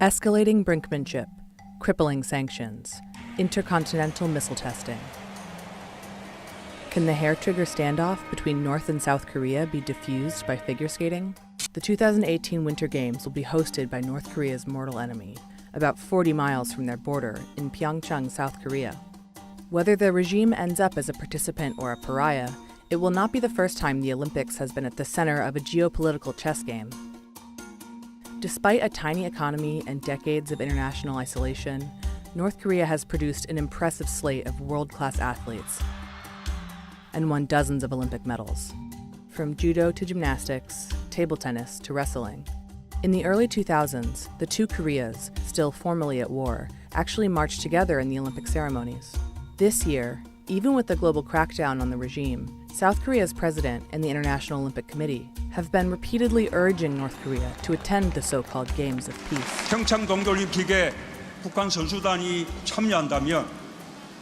Escalating brinkmanship, crippling sanctions, intercontinental missile testing. Can the hair-trigger standoff between North and South Korea be diffused by figure skating? The 2018 Winter Games will be hosted by North Korea's mortal enemy, about 40 miles from their border in Pyeongchang, South Korea. Whether the regime ends up as a participant or a pariah, it will not be the first time the Olympics has been at the center of a geopolitical chess game. Despite a tiny economy and decades of international isolation, North Korea has produced an impressive slate of world-class athletes and won dozens of Olympic medals, from judo to gymnastics, table tennis to wrestling. In the early 2000s, the two Koreas, still formally at war, actually marched together in the Olympic ceremonies. This year, even with the global crackdown on the regime, South Korea's president and the International Olympic Committee have been repeatedly urging North Korea to attend the so-called Games of Peace. 평창 동계올림픽에 북한 선수단이 참여한다면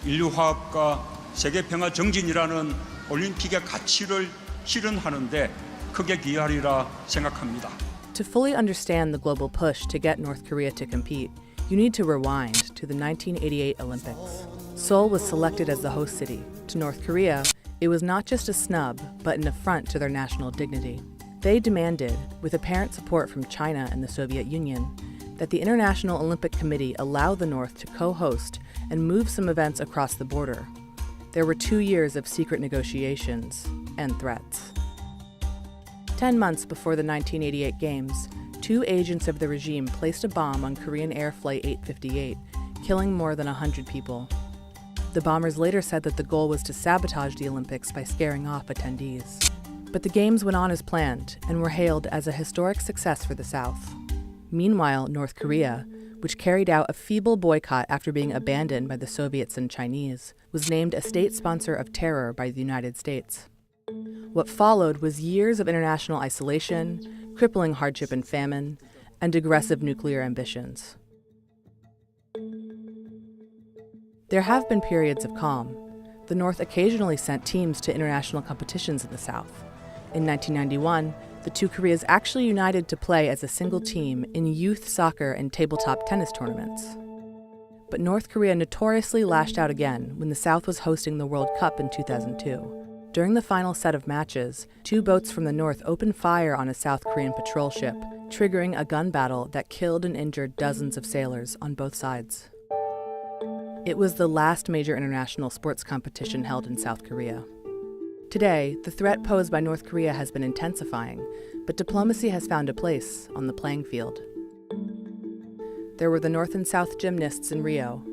인류화합과 세계평화 정진이라는 올림픽의 가치를 실현하는데 크게 기여하리라 생각합니다. To fully understand the global push to get North Korea to compete, you need to rewind to the 1988 Olympics. Seoul was selected as the host city. To North Korea, it was not just a snub, but an affront to their national dignity. They demanded, with apparent support from China and the Soviet Union, that the International Olympic Committee allow the North to co-host and move some events across the border. There were 2 years of secret negotiations and threats. 10 months before the 1988 Games, 2 agents of the regime placed a bomb on Korean Air Flight 858, killing more than 100 people. The bombers later said that the goal was to sabotage the Olympics by scaring off attendees. But the Games went on as planned and were hailed as a historic success for the South. Meanwhile, North Korea, which carried out a feeble boycott after being abandoned by the Soviets and Chinese, was named a state sponsor of terror by the United States. What followed was years of international isolation, crippling hardship and famine, and aggressive nuclear ambitions. There have been periods of calm. The North occasionally sent teams to international competitions in the South. In 1991, the two Koreas actually united to play as a single team in youth soccer and tabletop tennis tournaments. But North Korea notoriously lashed out again when the South was hosting the World Cup in 2002. During the final set of matches, 2 boats from the North opened fire on a South Korean patrol ship, triggering a gun battle that killed and injured dozens of sailors on both sides. It was the last major international sports competition held in South Korea. Today, the threat posed by North Korea has been intensifying, but diplomacy has found a place on the playing field. There were the North and South gymnasts in Rio,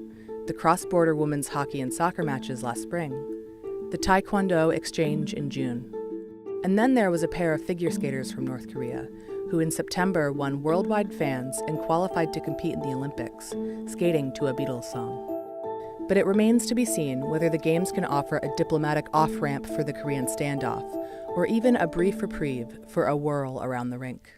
the cross-border women's hockey and soccer matches last spring, the Taekwondo exchange in June. And then there was a pair of figure skaters from North Korea, who in September won worldwide fans and qualified to compete in the Olympics, skating to a Beatles song. But it remains to be seen whether the Games can offer a diplomatic off-ramp for the Korean standoff, or even a brief reprieve for a whirl around the rink.